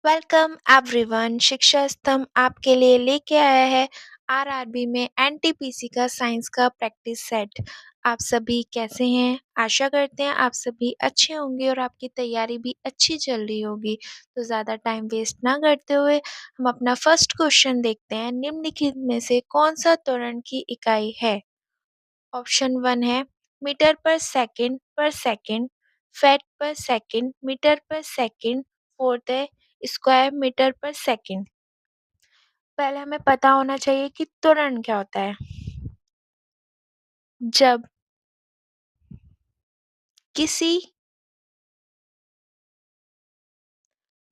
Welcome everyone. शिक्षा स्तंभ आपके लिए लेके आया है आरआरबी में एनटीपीसी का साइंस का प्रैक्टिस सेट। आप सभी कैसे हैं? आशा करते हैं आप सभी अच्छे होंगे और आपकी तैयारी भी अच्छी चल रही होगी। तो ज़्यादा टाइम वेस्ट ना करते हुए हम अपना फर्स्ट क्वेश्चन देखते हैं। निम्नलिखित में से कौन सा त्वरण की इकाई है? ऑप्शन 1 है मीटर पर सेकंड, फीट पर सेकंड, मीटर पर सेकंड। फोर्थ है स्क्वायर मीटर पर सेकंड। पहले हमें पता होना चाहिए कि त्वरण क्या होता है। जब किसी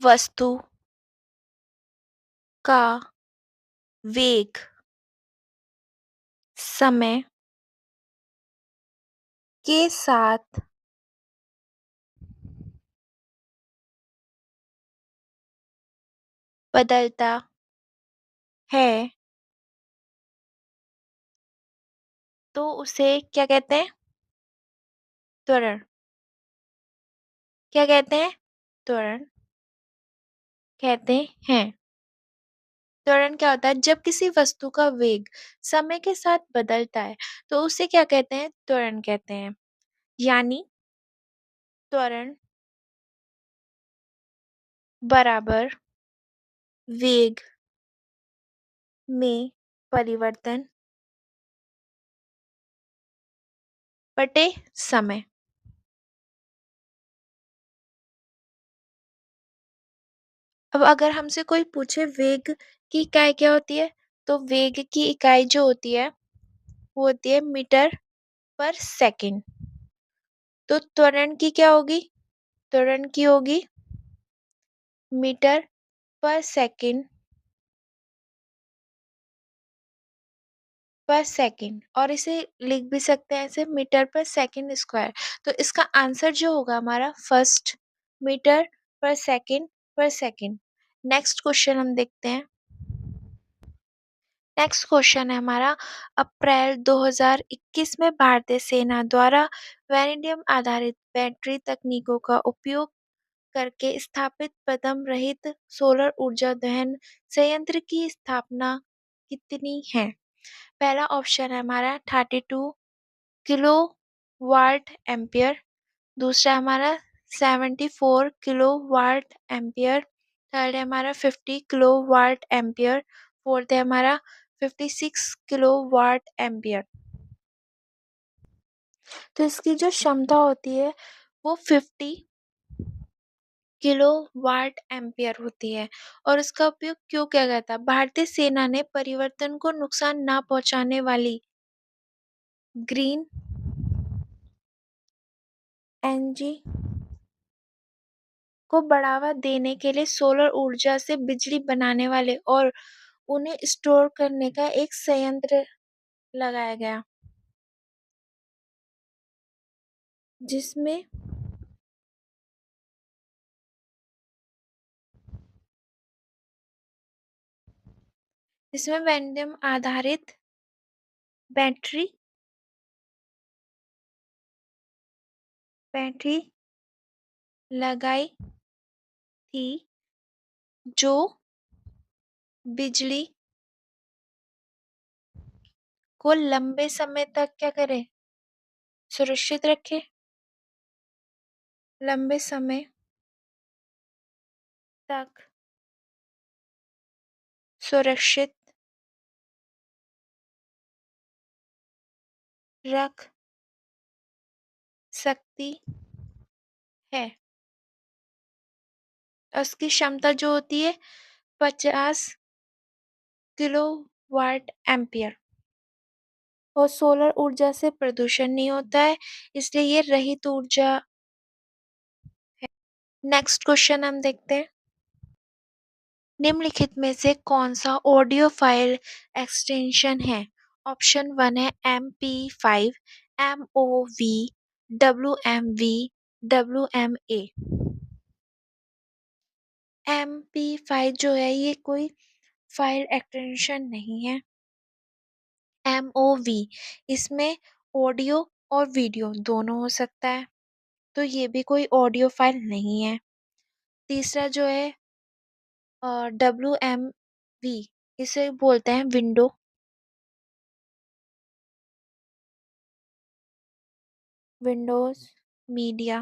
वस्तु का वेग समय के साथ बदलता है तो उसे क्या कहते हैं? त्वरण। क्या कहते हैं? त्वरण कहते हैं। त्वरण क्या होता है? जब किसी वस्तु का वेग समय के साथ बदलता है तो उसे क्या कहते हैं? त्वरण कहते हैं। यानी त्वरण बराबर वेग में परिवर्तन बटे समय। अब अगर हमसे कोई पूछे वेग की इकाई क्या होती है, तो वेग की इकाई जो होती है वो होती है मीटर पर सेकंड। तो त्वरण की क्या होगी? त्वरण की होगी मीटर पर सेकंड और इसे लिख भी सकते हैं ऐसे मीटर पर सेकंड स्क्वायर। तो इसका आंसर जो होगा हमारा फर्स्ट मीटर पर सेकंड। नेक्स्ट क्वेश्चन हम देखते हैं। नेक्स्ट क्वेश्चन है हमारा, अप्रैल 2021 में भारतीय सेना द्वारा वैनेडियम आधारित बैटरी तकनीकों का उपयोग करके स्थापित पदम रहित सोलर ऊर्जा दहन संयंत्र की स्थापना कितनी है? पहला ऑप्शन है हमारा 32 किलो वाट एम्पियर। दूसरा हमारा 74 किलो वाट एम्पियर। थर्ड है हमारा 50 किलो वाट एम्पियर। फोर्थ है हमारा 56 किलो वाट एम्पियर। तो इसकी जो क्षमता होती है वो 50 किलो वाट एम्पियर होती है। और इसका उपयोग क्यों किया गया था? भारतीय सेना ने परिवर्तन को नुकसान ना पहुंचाने वाली ग्रीन एनर्जी को बढ़ावा देने के लिए सोलर ऊर्जा से बिजली बनाने वाले और उन्हें स्टोर करने का एक संयंत्र लगाया गया, जिसमें जिसमें वैनडियम आधारित बैटरी बैटरी लगाई थी, जो बिजली को लंबे समय तक क्या करे? सुरक्षित रखे। लंबे समय तक सुरक्षित रख सकती है। और उसकी क्षमता जो होती है 50 किलो वाट एम्पियर। और सोलर ऊर्जा से प्रदूषण नहीं होता है, इसलिए ये रहित ऊर्जा है। नेक्स्ट क्वेश्चन हम देखते हैं। निम्नलिखित में से कौन सा ऑडियो फाइल एक्सटेंशन है? ऑप्शन 1 है MP5, MOV, WMV, WMA। MP5 जो है ये कोई फाइल एक्सटेंशन नहीं है। MOV इसमें ऑडियो और वीडियो दोनों हो सकता है, तो ये भी कोई ऑडियो फाइल नहीं है। तीसरा जो है WMV इसे बोलते हैं विंडो, विंडोज़ मीडिया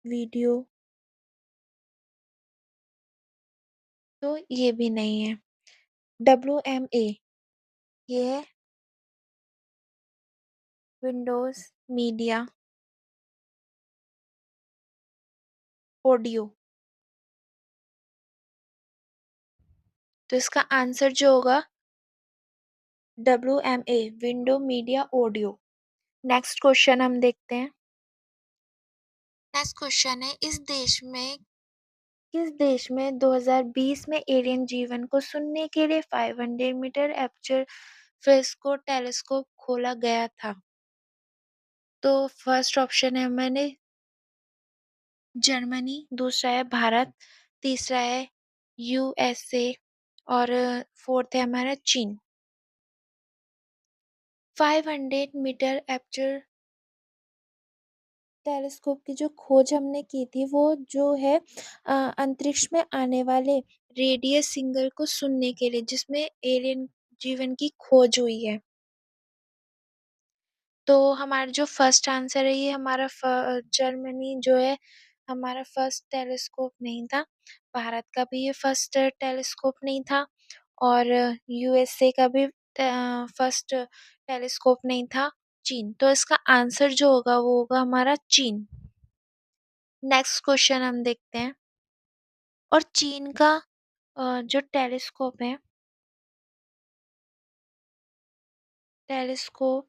वीडियो, तो ये भी नहीं है। WMA ये है विंडोज़ मीडिया ऑडियो। तो इसका आंसर जो होगा WMA window media audio. Next question हम देखते हैं। नेक्स्ट क्वेश्चन है किस देश में 2020 में एलियन जीवन को सुनने के लिए 500 मीटर एपर्चर फ्रेस्को टेलीस्कोप खोला गया था? तो फर्स्ट ऑप्शन है मैंने जर्मनी, दूसरा है भारत, तीसरा है यूएसए और फोर्थ है हमारा चीन। 500 मीटर एपर्चर टेलीस्कोप की जो खोज हमने की थी वो जो है अंतरिक्ष में आने वाले रेडियो सिग्नल को सुनने के लिए, जिसमें एलियन जीवन की खोज हुई है। तो हमारा जो फर्स्ट आंसर है ये हमारा जर्मनी जो है हमारा फर्स्ट टेलीस्कोप नहीं था, भारत का भी ये फर्स्ट टेलीस्कोप नहीं था और यूएसए का भी फर्स्ट टेलीस्कोप नहीं था, चीन। तो इसका आंसर जो होगा वो होगा हमारा चीन। नेक्स्ट क्वेश्चन हम देखते हैं। और चीन का जो टेलीस्कोप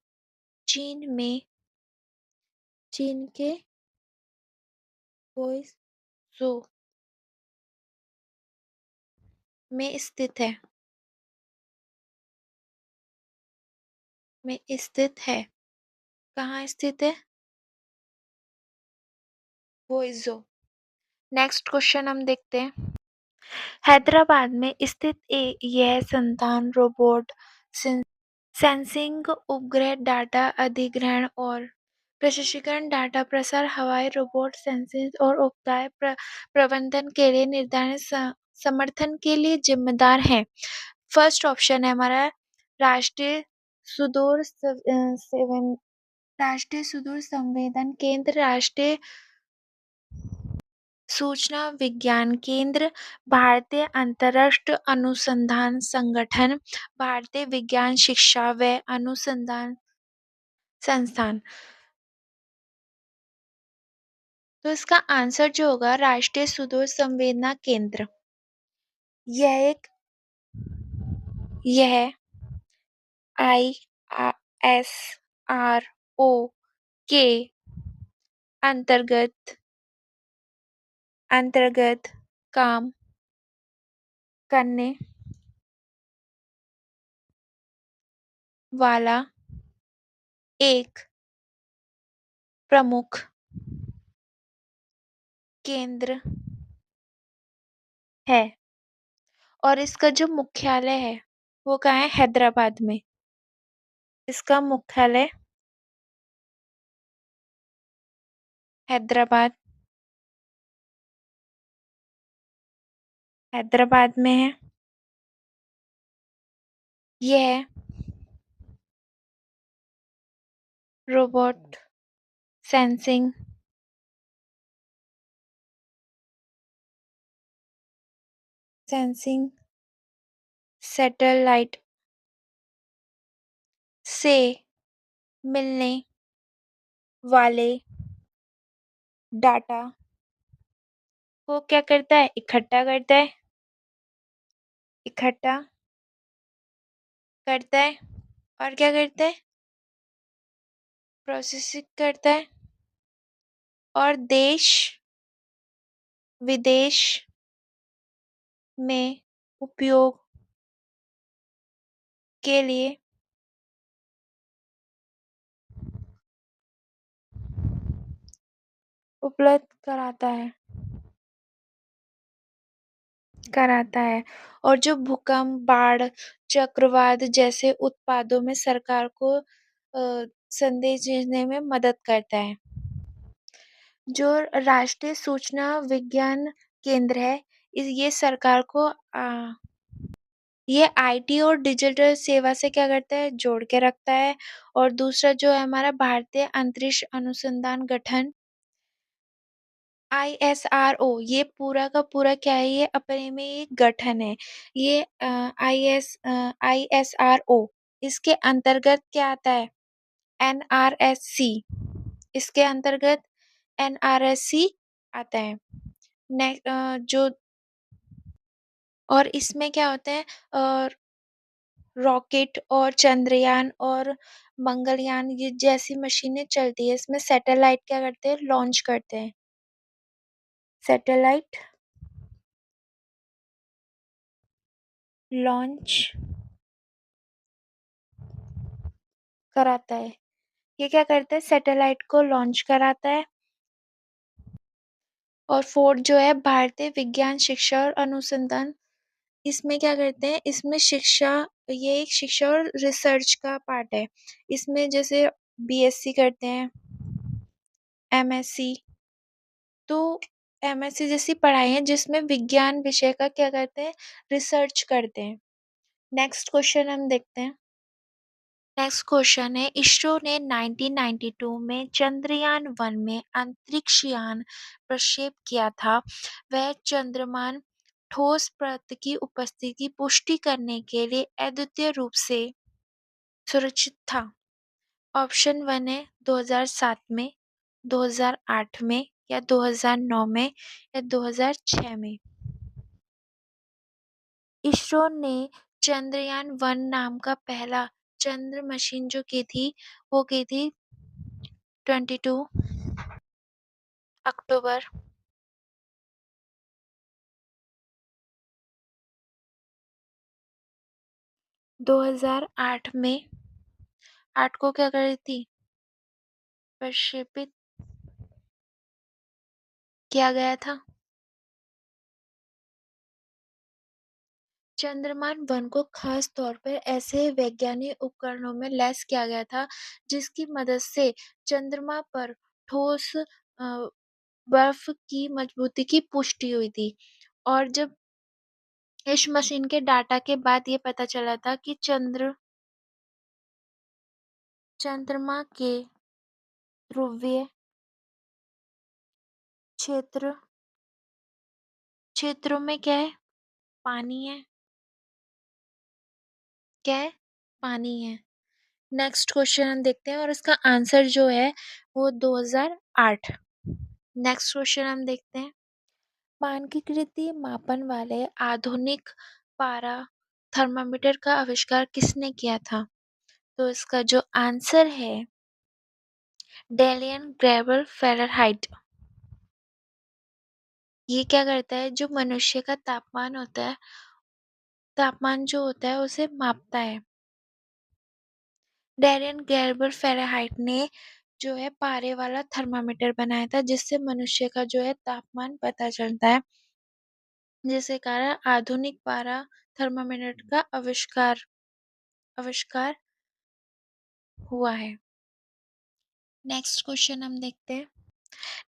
चीन में चीन के गुइज़ू में स्थित है कहाँ स्थित है? गुइज़ू। नेक्स्ट क्वेश्चन हम देखते हैं। हैदराबाद में स्थित यह संस्थान रोबोट सेंसिंग, उपग्रह डाटा अधिग्रहण और प्रशिक्षण, डाटा प्रसार, हवाई रोबोट सेंसिंग और उपग्रह प्रबंधन के लिए निर्धारित समर्थन के लिए जिम्मेदार है। फर्स्ट ऑप्शन है हमारा राष्ट्रीय सुदूर राष्ट्रीय सुदूर संवेदन केंद्र, राष्ट्रीय सूचना विज्ञान केंद्र, भारतीय अंतरिक्ष अनुसंधान संगठन, भारतीय विज्ञान शिक्षा व अनुसंधान संस्थान। तो इसका आंसर जो होगा राष्ट्रीय सुदूर संवेदना केंद्र। यह एक यह ISRO के अंतर्गत अंतर्गत काम करने वाला एक प्रमुख केंद्र है और इसका जो मुख्यालय है वो कहाँ है? हैदराबाद में। इसका मुख्यालय हैदराबाद हैदराबाद में है। यह रोबोट सेंसिंग सेंसिंग सैटेलाइट से मिलने वाले डाटा को क्या करता है? इकट्ठा करता है और क्या करता है? प्रोसेसिंग करता है और देश विदेश में उपयोग के लिए उपलब्ध कराता है और जो भूकंप, बाढ़, चक्रवात जैसे उत्पादों में सरकार को संदेश भेजने में मदद करता है। जो राष्ट्रीय सूचना विज्ञान केंद्र है। इस ये सरकार को ये आईटी और डिजिटल सेवा से क्या करता है, जोड़ के रखता है। और दूसरा जो है हमारा भारतीय अंतरिक्ष अनुसंधान गठन आईएसआरओ, ये पूरा का पूरा क्या है, ये अपने में एक गठन है। ये आईएसआरओ इसके अंतर्गत क्या आता है, एनआरएससी, इसके अंतर्गत एनआरएससी आता है। जो और इसमें क्या होता है, रॉकेट और चंद्रयान और मंगलयान ये जैसी मशीनें चलती है। इसमें सैटेलाइट क्या करते हैं, लॉन्च करते हैं। सैटेलाइट लॉन्च कराता है। ये क्या करता है, सैटेलाइट को लॉन्च कराता है। और फोर्थ जो है भारतीय विज्ञान शिक्षा और अनुसंधान, इसमें क्या करते हैं, इसमें शिक्षा, ये एक शिक्षा और रिसर्च का पार्ट है। इसमें जैसे बीएससी करते हैं, एमएससी, तो एमएससी जैसी पढ़ाई है जिसमें विज्ञान विषय का क्या करते हैं, रिसर्च करते हैं। नेक्स्ट क्वेश्चन हम देखते हैं। नेक्स्ट क्वेश्चन है, इसरो ने 1992 में चंद्रयान 1 में अंतरिक्ष यान प्रक्षेप किया था। वह चंद्रमान ठोस पदार्थ की उपस्थिति की पुष्टि करने के लिए अद्वितीय रूप से सुरक्षित था। ऑप्शन 1 है 2007 में, 2008 में, या 2009 में, या 2006 में। इसरो ने चंद्रयान 1 नाम का पहला चंद्र मशीन जो की थी, वो की थी 22 अक्टूबर 2008 में। 8 को क्या कर रही थी, प्रक्षेपित किया गया था। चंद्रयान 1 को खास तौर पर ऐसे वैज्ञानिक उपकरणों में लैस किया गया था जिसकी मदद से चंद्रमा पर ठोस बर्फ की मजबूती की पुष्टि हुई थी। और जब इस मशीन के डाटा के बाद ये पता चला था कि चंद्रमा के ध्रुवीय क्षेत्र क्षेत्रों में क्या है, पानी है। क्या है, पानी है। नेक्स्ट क्वेश्चन हम देखते हैं और इसका आंसर जो है वो 2008। नेक्स्ट क्वेश्चन हम देखते हैं। मानकीकृत मापन वाले आधुनिक पारा थर्मामीटर का आविष्कार किसने किया था? तो इसका जो आंसर है, डेलियन ग्रेबर फ़ारेनहाइट। ये क्या करता है, जो मनुष्य का तापमान होता है, तापमान जो होता है उसे मापता है। डेरियन ग्रेबर फ़ारेनहाइट ने जो है पारे वाला थर्मामीटर बनाया था जिससे मनुष्य का जो है तापमान पता चलता है, जिसके कारण आधुनिक पारा थर्मामीटर का आविष्कार हुआ है। नेक्स्ट क्वेश्चन हम देखते हैं।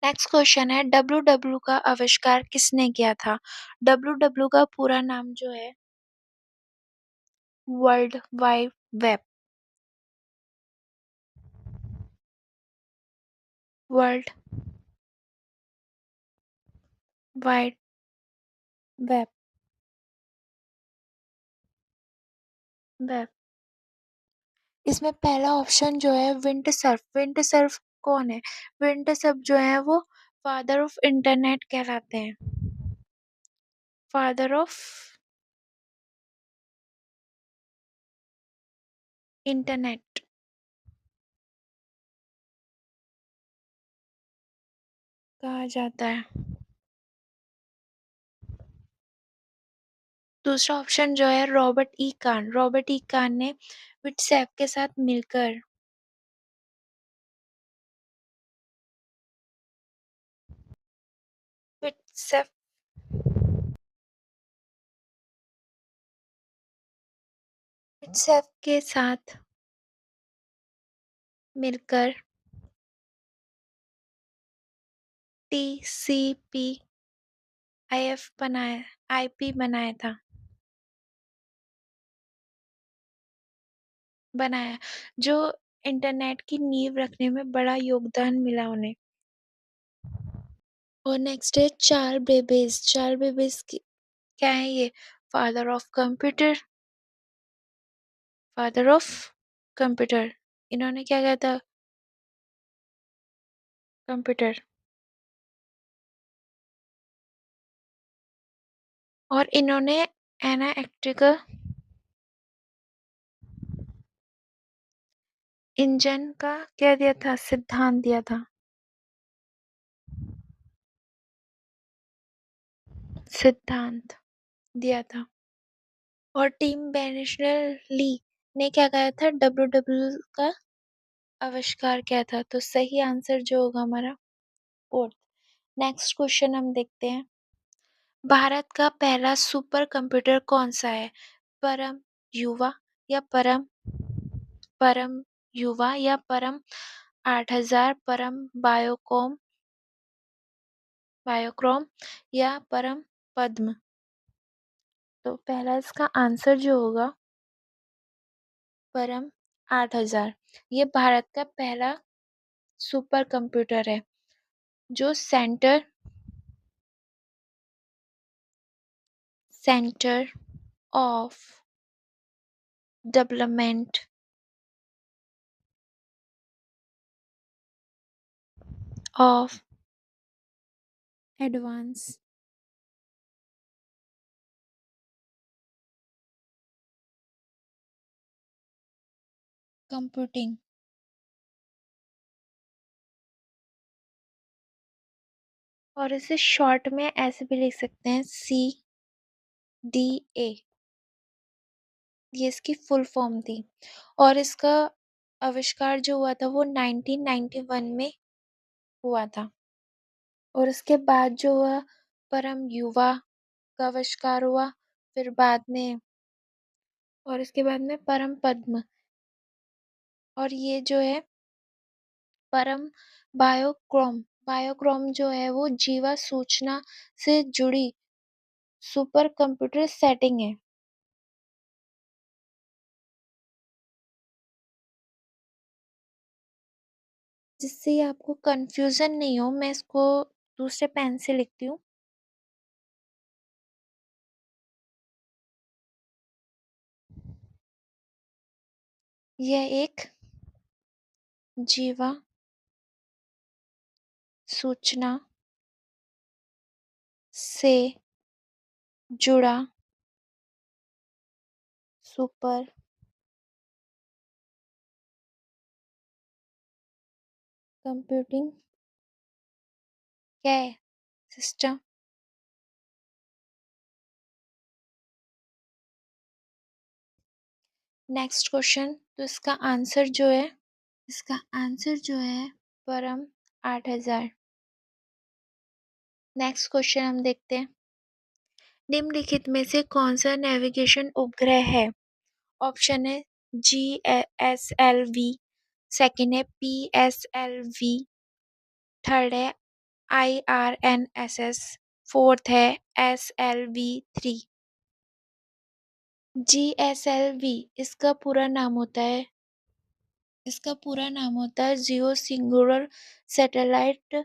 नेक्स्ट क्वेश्चन है, डब्ल्यू डब्ल्यू का आविष्कार किसने किया था? डब्ल्यू डब्ल्यू का पूरा नाम जो है world wide web. World wide web. Web, इसमें पहला ऑप्शन जो है विंटसर्फ। विंटसर्फ कौन है? विंटसर्फ जो है वो फादर ऑफ इंटरनेट कहलाते हैं। फादर ऑफ इंटरनेट कहा जाता है। दूसरा ऑप्शन जो है रॉबर्ट ई कान। रॉबर्ट ई कान ने व्हाट्सएप के साथ मिलकर व्हाट्सएप व्हाट्सएप के साथ मिलकर टीसीपी आईएफ बनाया आईपी बनाया, जो इंटरनेट की नींव रखने में बड़ा योगदान मिला उन्हें। और नेक्स्ट है चार्ल्स बेबेज क्या है ये? Father of computer, father of computer. इन्होंने क्या कहा था? कंप्यूटर। और इन्होंने एनालिटिकल इंजन का क्या दिया था? सिद्धांत दिया था, सिद्धांत दिया था। और टीम बेर्नर्स-ली ने क्या कहा था? डब्ल्यू का आविष्कार क्या था? तो सही आंसर जो होगा हमारा फोर्थ। नेक्स्ट क्वेश्चन हम देखते हैं। भारत का पहला सुपर कंप्यूटर कौन सा है? परम युवा या परम परम 8000, परम बायोक्रोम या परम पद्म? तो पहला इसका आंसर जो होगा परम 8000। ये भारत का पहला सुपर कंप्यूटर है जो centre of development of advance computing, और इसे शॉर्ट में ऐसे भी लिख सकते हैं CDA। ये इसकी फुल फॉर्म थी। और इसका आविष्कार जो हुआ था वो 1991 में हुआ था। और इसके बाद जो हुआ परम युवा का आविष्कार हुआ, फिर बाद में, और इसके बाद में परम पद्म। और ये जो है परम बायोक्रोम जो है वो जीवा सूचना से जुड़ी सुपर कंप्यूटर सेटिंग है। जिससे आपको कंफ्यूजन नहीं हो, मैं इसको दूसरे पेन से लिखती हूँ। यह एक जीवा सूचना से जुड़ा सुपर कंप्यूटिंग क्या है? सिस्टम। नेक्स्ट क्वेश्चन, तो इसका आंसर जो है परम 8000। नेक्स्ट क्वेश्चन हम देखते हैं। निम्नलिखित में से कौन सा नेविगेशन उपग्रह है? ऑप्शन है GSLV, सेकंड है PSLV, थर्ड है IRNSS, फोर्थ है SLV-3। GSLV इसका पूरा नाम होता है जियो सिंगुलर सैटेलाइट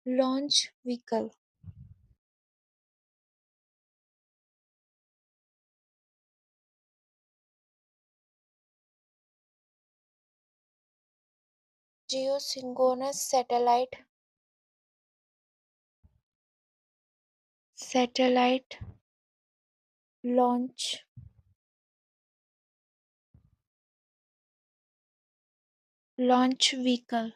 लॉन्च व्हीकल। जियो सिंक्रोनस सैटेलाइट लॉन्च व्हीकल।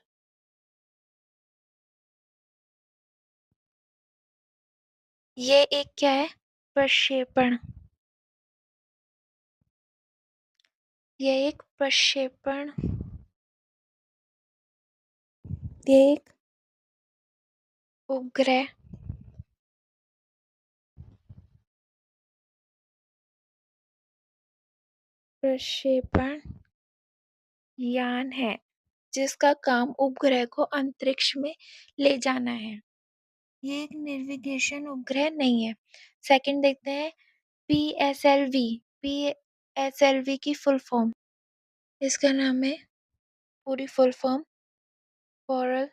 ये एक क्या है? प्रक्षेपण। ये एक प्रक्षेपण ये एक उपग्रह प्रक्षेपण यान है जिसका काम उपग्रह को अंतरिक्ष में ले जाना है। ये एक नेविगेशन उपग्रह नहीं है। सेकंड देखते हैं पीएसएलवी। पीएसएलवी की फुल फॉर्म, इसका नाम है पूरी full form coral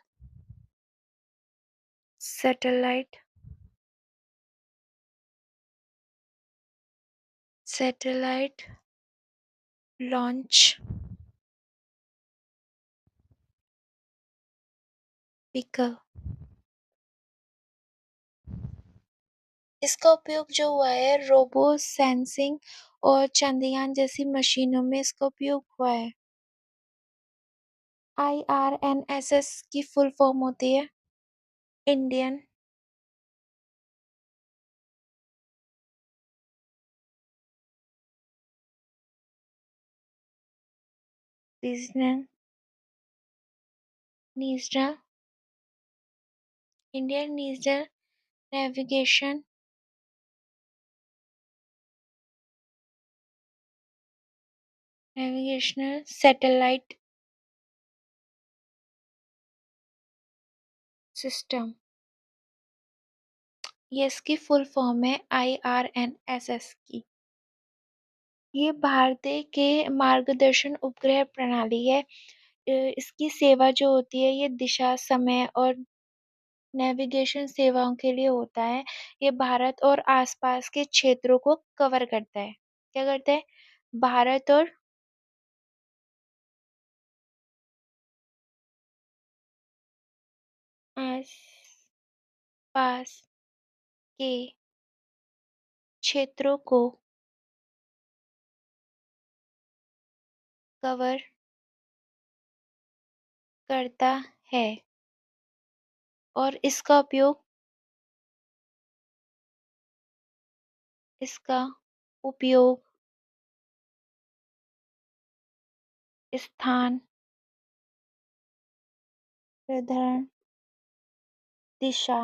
satellite satellite launch vehicle. इसका उपयोग जो हुआ है रोबो सेंसिंग और चंद्रयान जैसी मशीनों में इसका उपयोग हुआ है। IRNSS की फुल फॉर्म होती है Indian regional regional Indian regional navigation navigational satellite system. ये इसकी फुल फॉर्म है IRNSS की। ये भारतीय के मार्गदर्शन उपग्रह प्रणाली है। इसकी सेवा जो होती है ये दिशा, समय और नेविगेशन सेवाओं के लिए होता है। ये भारत और आसपास के क्षेत्रों को कवर करता है। क्या करता है? भारत और आस-पास के क्षेत्रों को कवर करता है और इसका उपयोग स्थान निर्धारण, दिशा,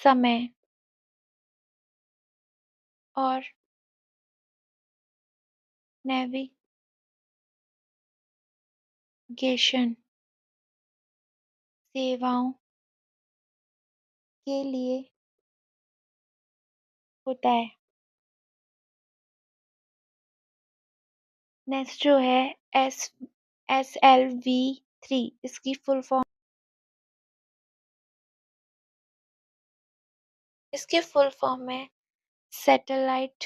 समय और नेविगेशन सेवाओं के लिए होता है। नेक्स्ट जो है एस SLV-3, इसकी फुल फॉर्म है सैटेलाइट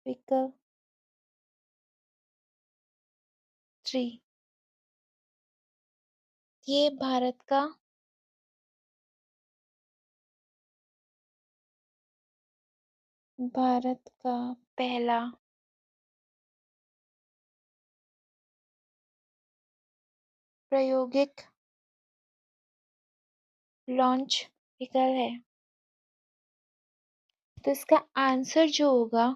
व्हीकल 3। ये भारत का पहला प्रायोगिक लॉन्च व्हीकल है। तो इसका आंसर जो होगा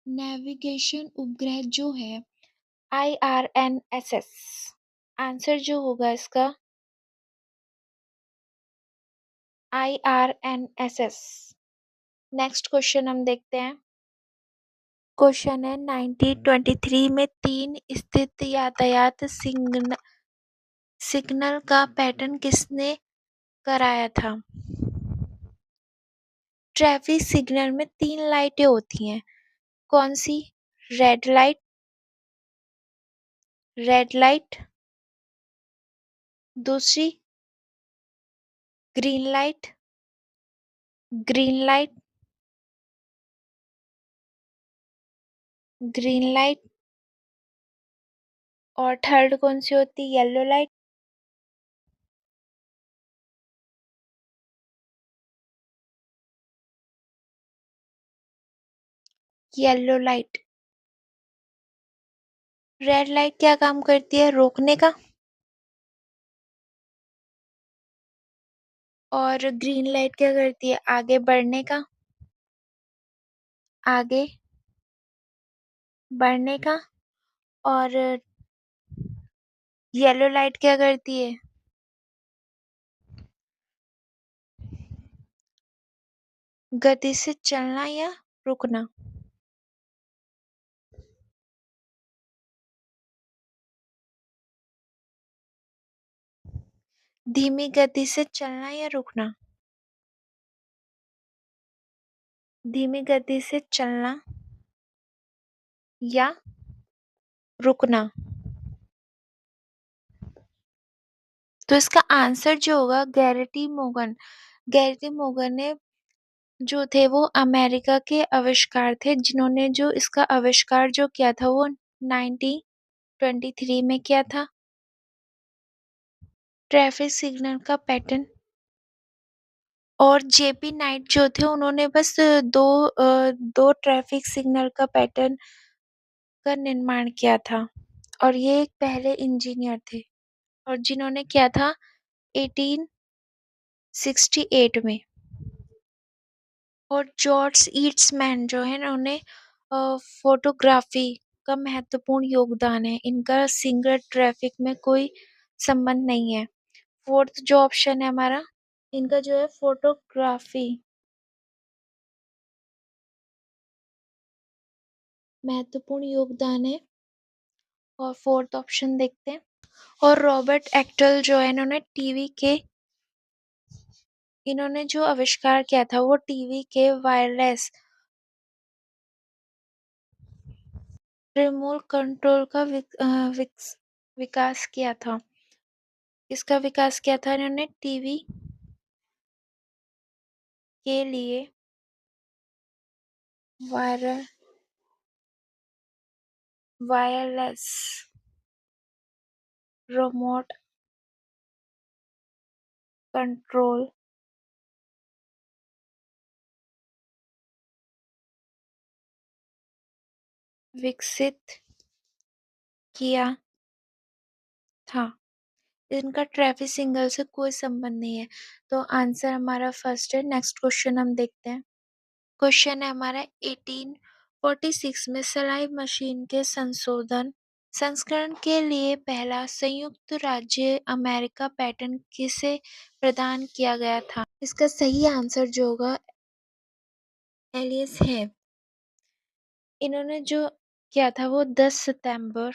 नेविगेशन उपग्रह जो है IRNSS। आंसर जो होगा इसका IRNSS। नेक्स्ट क्वेश्चन हम देखते हैं। क्वेश्चन है 1923 में 3 स्थित यातायात सिग्नल का पैटर्न किसने कराया था? ट्रैफिक सिग्नल में 3 लाइटें होती हैं। कौन सी? रेड लाइट, दूसरी green light, green light, green light और थर्ड कौन सी होती? Yellow light. Yellow light. Red light क्या काम करती है? रोकने का। और ग्रीन लाइट क्या करती है? आगे बढ़ने का। आगे बढ़ने का। और येलो लाइट क्या करती है? गति से चलना या रुकना। धीमी गति से चलना या रुकना? धीमी गति से चलना या रुकना? तो इसका आंसर जो होगा गैरेटी मोगन ने जो थे वो अमेरिका के आविष्कार थे, जिन्होंने जो इसका आविष्कार जो किया था वो 1923 में किया था। ट्रैफिक सिग्नल का पैटर्न। और जेपी नाइट जो थे उन्होंने बस दो ट्रैफिक सिग्नल का पैटर्न का निर्माण किया था, और ये एक पहले इंजीनियर थे और जिन्होंने किया था 1868 में। और जॉर्ज ईट्समैन जो है ना, उन्हें फोटोग्राफी का महत्वपूर्ण योगदान है, इनका सिंगल ट्रैफिक में कोई संबंध नहीं है। फोर्थ जो ऑप्शन है हमारा, इनका जो है फोटोग्राफी महत्वपूर्ण योगदान है। और फोर्थ ऑप्शन देखते हैं। और रॉबर्ट एक्टल जो है इन्होंने जो आविष्कार किया था वो टीवी के वायरलेस रिमोट कंट्रोल का विकास किया था। इसका विकास किया था इन्होंने टीवी के लिए वायर वायरलेस रिमोट कंट्रोल विकसित किया था। इनका ट्रैफिक सिग्नल से कोई संबंध नहीं है, तो आंसर हमारा फर्स्ट है। नेक्स्ट क्वेश्चन हम देखते हैं। क्वेश्चन है हमारा 1846 में सिलाई मशीन के संस्करण के लिए पहला संयुक्त राज्य अमेरिका पेटेंट किसे प्रदान किया गया था? इसका सही आंसर जो होगा एलियस है। इन्होंने जो किया था वो 10 सितंबर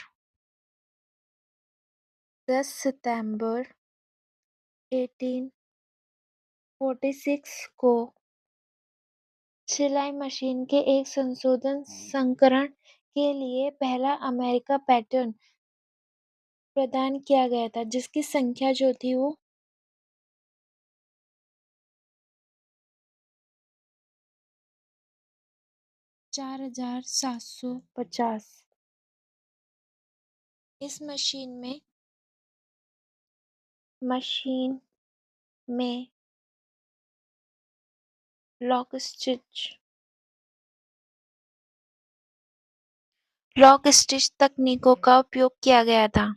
1846 को सिलाई मशीन के एक संस्करण के लिए पहला अमेरिका पेटेंट प्रदान किया गया था, जिसकी संख्या जो थी वो 4750। इस मशीन में लॉक स्टिच तकनीकों का उपयोग किया गया था।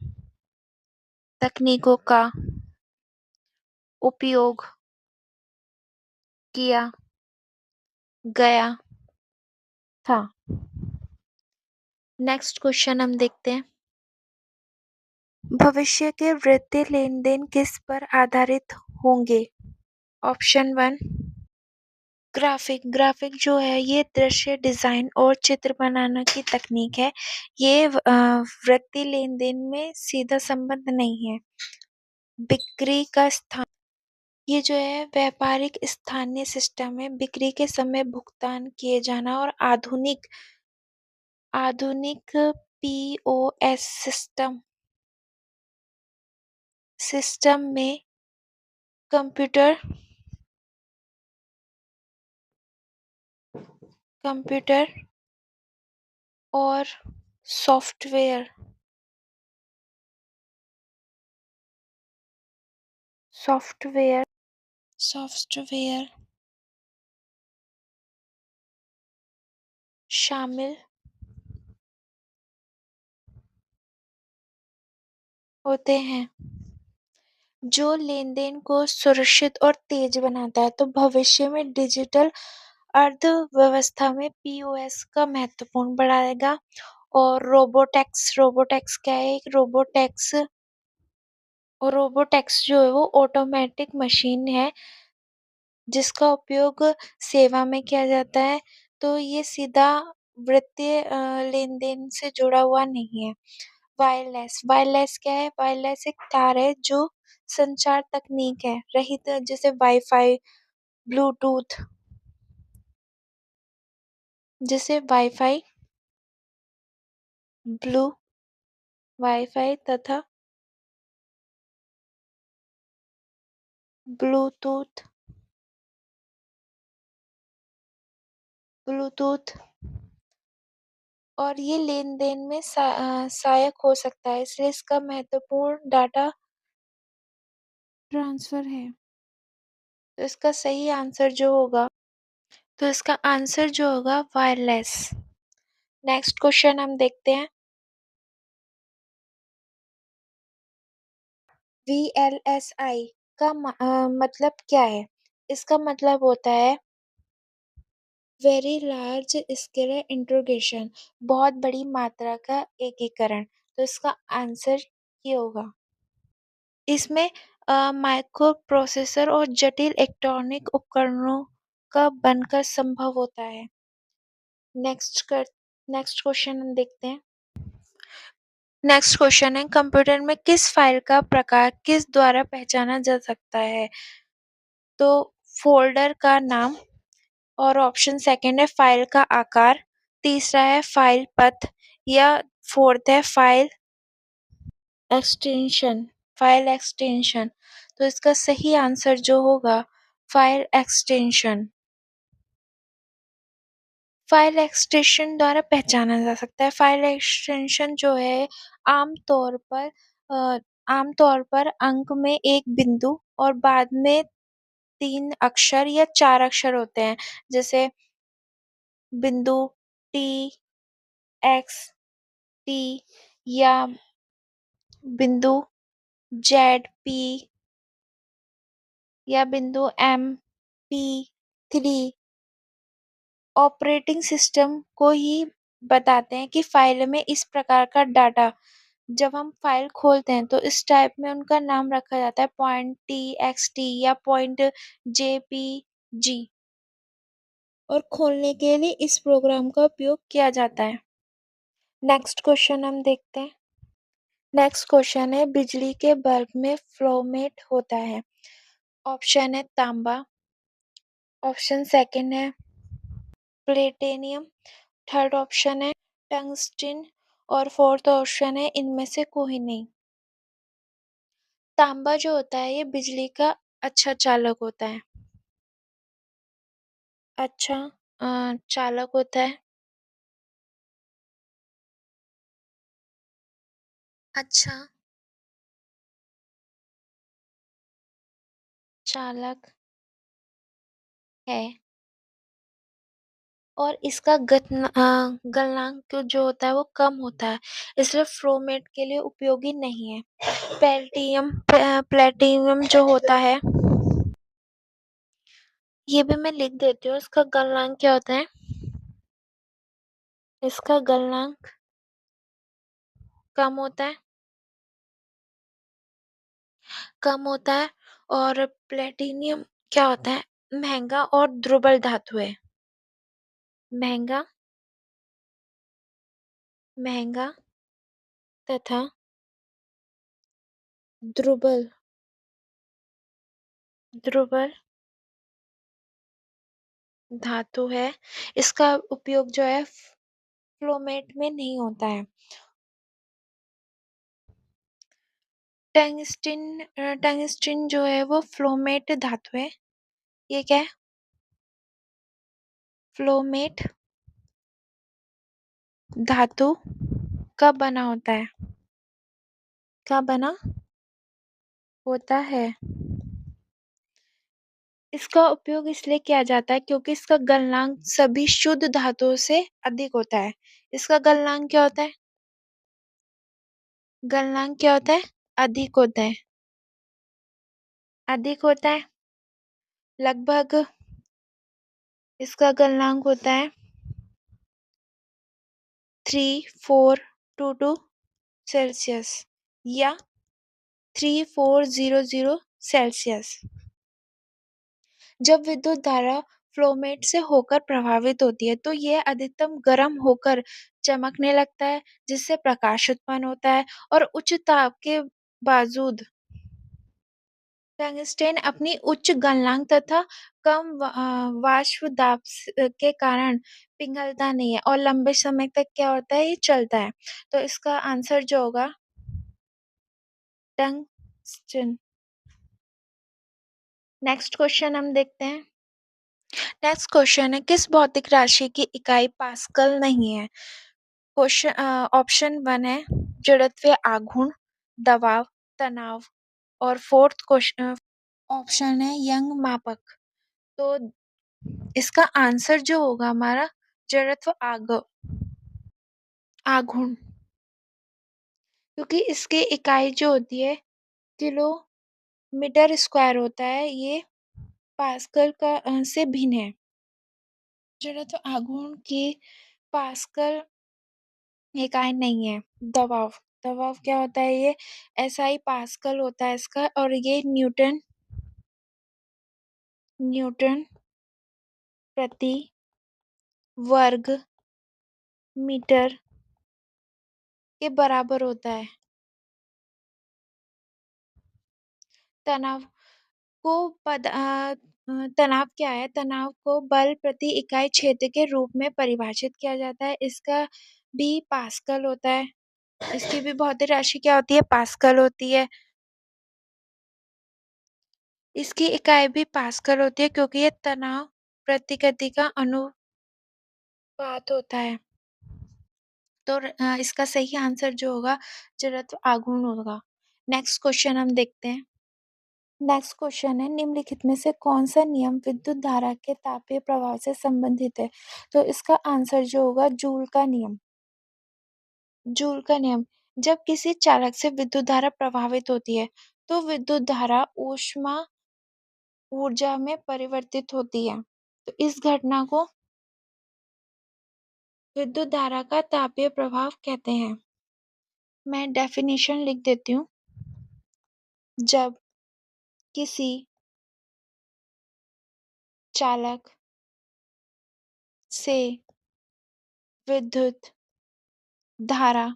तकनीकों का उपयोग किया गया था। नेक्स्ट क्वेश्चन हम देखते हैं। भविष्य के वित्तीय लेन-देन किस पर आधारित होंगे? ऑप्शन 1 ग्राफिक जो है ये दृश्य डिजाइन और चित्र बनाने की तकनीक है। ये वित्तीय लेन-देन में सीधा संबंध नहीं है। बिक्री का स्थान, ये जो है व्यापारिक स्थानीय सिस्टम है। बिक्री के समय भुगतान किए जाना। और आधुनिक पीओएस सिस्टम में कंप्यूटर और सॉफ्टवेयर सॉफ्टवेयर शामिल होते हैं, जो लेनदेन को सुरक्षित और तेज बनाता है। तो भविष्य में डिजिटल अर्थव्यवस्था में पीओएस का महत्वपूर्ण बढ़ाएगा। और रोबोटेक्स क्या है? एक रोबोटेक्स जो है वो ऑटोमेटिक मशीन है, जिसका उपयोग सेवा में किया जाता है। तो ये सीधा वित्तीय लेन-देन से जुड़ा हुआ नहीं है। वायरलेस क्या है? वायरलेस एक तार है जो संचार तकनीक है रहित जैसे वाई-फाई, ब्लूटूथ जैसे वाई-फाई, ब्लू वाई-फाई तथा ब्लूटूथ ब्लूटूथ और ये लेन-देन में सहायक हो सकता है, इसलिए इसका महत्वपूर्ण डाटा ट्रांसफ़र है। तो इसका सही आंसर जो होगा वायरलेस। नेक्स्ट क्वेश्चन हम देखते हैं। वीएलएसआई का मतलब क्या है? इसका मतलब होता है वेरी लार्ज स्केल इंट्रोगेशन, बहुत बड़ी मात्रा का एकीकरण। तो इसका आंसर ये होगा। इसमें माइक्रो प्रोसेसर और जटिल इलेक्ट्रॉनिक उपकरणों का बनकर संभव होता है। नेक्स्ट क्वेश्चन हम देखते हैं। नेक्स्ट क्वेश्चन है कंप्यूटर में किस फाइल का प्रकार किस द्वारा पहचाना जा सकता है? तो फ़ोल्डर का नाम और ऑप्शन सेकंड है फाइल का आकार, तीसरा है फाइल पथ या फोर्थ है एक्सटेंशन फाइल एक्सटेंशन। तो इसका सही आंसर जो होगा फाइल एक्सटेंशन। फाइल एक्सटेंशन द्वारा पहचाना जा सकता है। फाइल एक्सटेंशन जो है आमतौर पर अ, आमतौर पर अंक में एक बिंदु और बाद में 3 अक्षर या 4 अक्षर होते हैं, जैसे बिंदु टी, एक्स, टी या बिंदु जेड, पी या बिंदु एम, पी, 3 ऑपरेटिंग सिस्टम को ही बताते हैं कि फाइल में इस प्रकार का डाटा जब हम फाइल खोलते हैं तो इस टाइप में उनका नाम रखा जाता है पॉइंट टी या पॉइंट जेपीजी और खोलने के लिए इस प्रोग्राम का उपयोग किया जाता है। नेक्स्ट क्वेश्चन हम देखते हैं। नेक्स्ट क्वेश्चन है बिजली के बल्ब में फ्लोमेट होता है। ऑप्शन है तांबा, ऑप्शन सेकंड है प्लेटिनियम, थर्ड ऑप्शन है टंगस्टन और फोर्थ ऑप्शन है इनमें से कोई नहीं। तांबा जो होता है ये बिजली का अच्छा चालक होता है। अच्छा चालक होता है। अच्छा चालक है और इसका गलनांक जो होता है वो कम होता है, इसलिए फ्लोमेट के लिए उपयोगी नहीं है। प्लेटिनम जो होता है ये भी मैं लिख देती हूँ, इसका गलनांक क्या होता है? इसका गलनांक कम होता है कम होता है और प्लेटिनियम क्या होता है? महंगा और दुर्बल धातु है। महंगा महंगा तथा दुर्बल दुर्बल धातु है। इसका उपयोग जो है फ्लोमेट में नहीं होता है। टंगस्टन जो है वो फ्लोमेट धातु है। ये क्या है? फ्लोमेट धातु का बना होता है। का बना होता है। इसका उपयोग इसलिए किया जाता है क्योंकि इसका गलनांक सभी शुद्ध धातुओं से अधिक होता है। इसका गलनांक क्या होता है? गलनांक क्या होता है? अधिक होता है। अधिक होता है। लगभग इसका गलनांक होता है 3422 सेल्सियस या 3400 सेल्सियस। जब विद्युत धारा फ्लोमेट से होकर प्रभावित होती है तो यह अधिकतम गर्म होकर चमकने लगता है जिससे प्रकाश उत्पन्न होता है और उच्च ताप के बावजूद टंगस्टेन अपनी उच्च गलनांक तथा कम वाष्प दाब के कारण पिघलता नहीं है और लंबे समय तक क्या होता है, ये चलता है। तो इसका आंसर जो होगा टंगस्टन। नेक्स्ट क्वेश्चन हम देखते हैं। नेक्स्ट क्वेश्चन है, किस भौतिक राशि की इकाई पास्कल नहीं है? क्वेश्चन ऑप्शन 1 है जड़त्वीय आघूर्ण, दबाव, तनाव और फोर्थ क्वेश्चन ऑप्शन है यंग मापक। तो इसका आंसर जो होगा हमारा जड़त्व आघूर्ण, क्योंकि इसकी इकाई जो होती है किलोमीटर स्क्वायर होता है, ये पास्कल का से भिन्न है। जड़त्व आघूर्ण की पास्कल इकाई नहीं है। दबाव, दबाव क्या होता है, ये एसआई पास्कल होता है इसका, और ये न्यूटन न्यूटन प्रति वर्ग मीटर के बराबर होता है। तनाव को तनाव क्या है? तनाव को बल प्रति इकाई क्षेत्र के रूप में परिभाषित किया जाता है। इसका भी पास्कल होता है। इसकी भी भौतिक राशि क्या होती है? पास्कल होती है। इसकी इकाई भी पास्कल होती है, क्योंकि ये तनाव प्रति गति का अनुपात होता है। तो इसका सही आंसर जो होगा जड़त्व आघूर्ण होगा। नेक्स्ट क्वेश्चन हम देखते हैं। नेक्स्ट क्वेश्चन है, निम्नलिखित में से कौन सा नियम विद्युत धारा के तापीय प्रभाव से संबंधित है? तो इसका आंसर जो होगा जूल का नियम। जूल का नियम, जब किसी चालक से विद्युत धारा प्रभावित होती है तो विद्युत धारा ऊष्मा ऊर्जा में परिवर्तित होती है। तो इस घटना को विद्युत धारा का तापीय प्रभाव कहते हैं। मैं डेफिनेशन लिख देती हूँ। जब किसी चालक से विद्युत धारा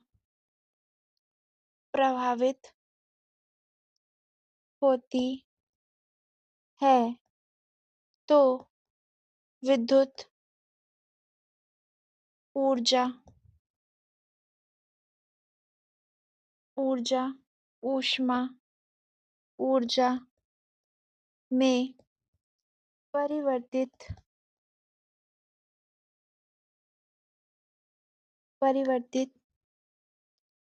प्रभावित होती है तो विद्युत ऊर्जा ऊर्जा ऊष्मा ऊर्जा में परिवर्तित परिवर्तित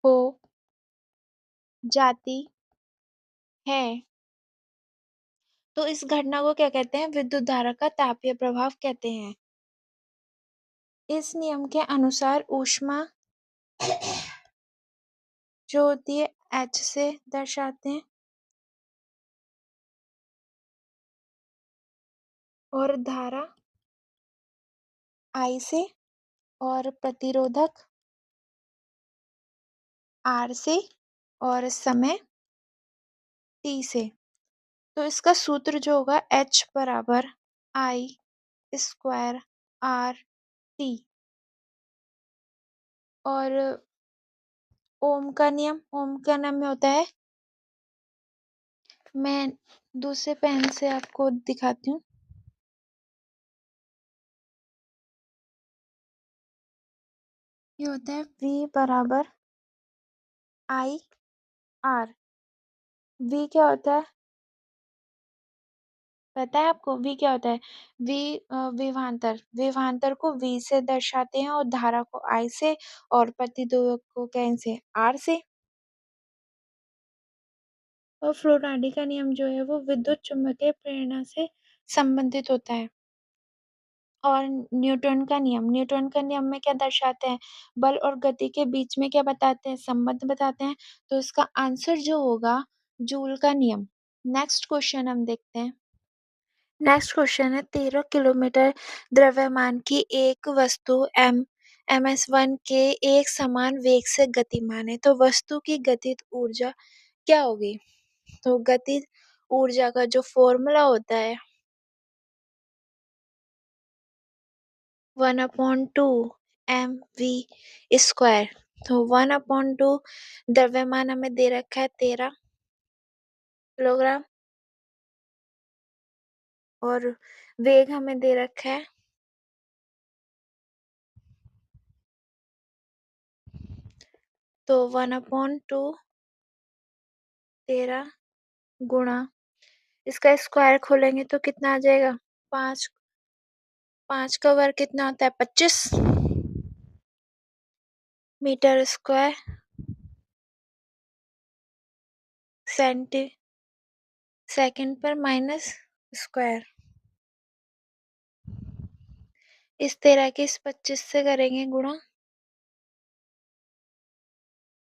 हो जाती है। तो इस घटना को क्या कहते हैं? विद्युत धारा का तापीय प्रभाव कहते हैं। इस नियम के अनुसार ऊष्मा जो होती है H से दर्शाते हैं और धारा I से और प्रतिरोधक R से और समय T से। तो इसका सूत्र जो होगा H बराबर I स्क्वायर R T। और ओम का नियम में होता है, मैं दूसरे पेन से आपको दिखाती हूँ। ये होता है V बराबर I R। V क्या होता है पता है आपको? V क्या होता है? V विभवांतर, विभवांतर को V से दर्शाते हैं और धारा को I से और प्रतिरोधक को कैसे R से। और फ्लोराडी का नियम जो है वो विद्युत चुम्बकीय प्रेरणा से संबंधित होता है। और न्यूटन का नियम में क्या दर्शाते हैं? बल और गति के बीच में क्या बताते हैं? संबंध बताते हैं। तो इसका आंसर जो होगा जूल का नियम। नेक्स्ट क्वेश्चन हम देखते हैं। नेक्स्ट क्वेश्चन है, 13 किलोमीटर द्रव्यमान की एक वस्तु ms1 के एक समान वेग से गतिमान है, तो वस्तु की गतिज ऊर्जा क्या होगी? तो गतिज ऊर्जा का जो फॉर्मूला होता है 1/2 mv²। तो 1/2 द्रव्यमान हमें दे रखा है 13 किलोग्राम और वेग हमें दे रखा है तो 1/2 13 गुणा इसका स्क्वायर खोलेंगे तो कितना आ जाएगा? 5 5 का वर्ग कितना होता है? 25 मीटर स्क्वायर सेंटी सेकंड पर माइनस स्क्वायर। इस 13 के इस 25 से करेंगे गुणा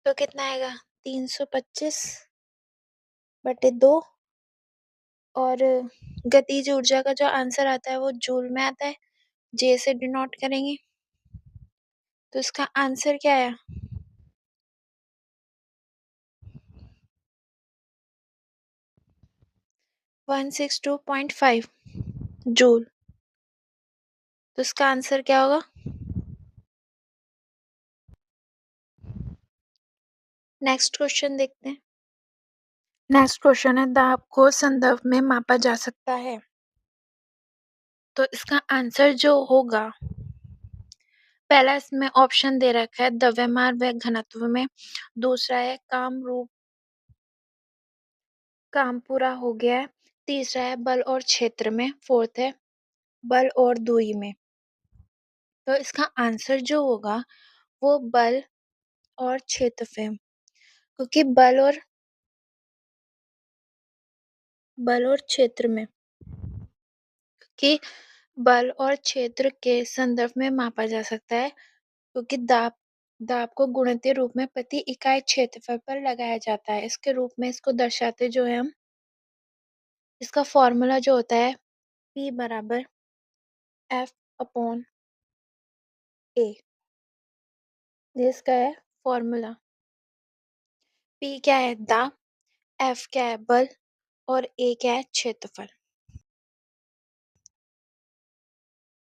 तो कितना आएगा? 325 बटे 2 और गतिज ऊर्जा का जो आंसर आता है वो जूल में आता है। जे से डिनोट करेंगे तो इसका आंसर क्या आया? 162.5 जूल। तो इसका आंसर क्या होगा? नेक्स्ट क्वेश्चन देखते हैं। नेक्स्ट क्वेश्चन है दाब को संदर्भ में मापा जा सकता है। तो इसका आंसर जो होगा, पहला इसमें ऑप्शन दे रखा है द्रव्यमान व घनत्व में, दूसरा है काम पूरा हो गया है, तीसरा है बल और क्षेत्र में, फोर्थ है बल और दूरी में। तो इसका आंसर जो होगा वो बल और क्षेत्रफल, क्योंकि बल और क्षेत्र में कि बल और क्षेत्र के संदर्भ में मापा जा सकता है, क्योंकि दाब दाब को गुणितीय रूप में प्रति इकाई क्षेत्रफल पर लगाया जाता है। इसके रूप में इसको दर्शाते जो है हम, इसका फॉर्मूला जो होता है P बराबर F अपॉन A, ये इसका है फॉर्मूला। P क्या है? दाब, F क्या है? बल और A क्या है? क्षेत्रफल।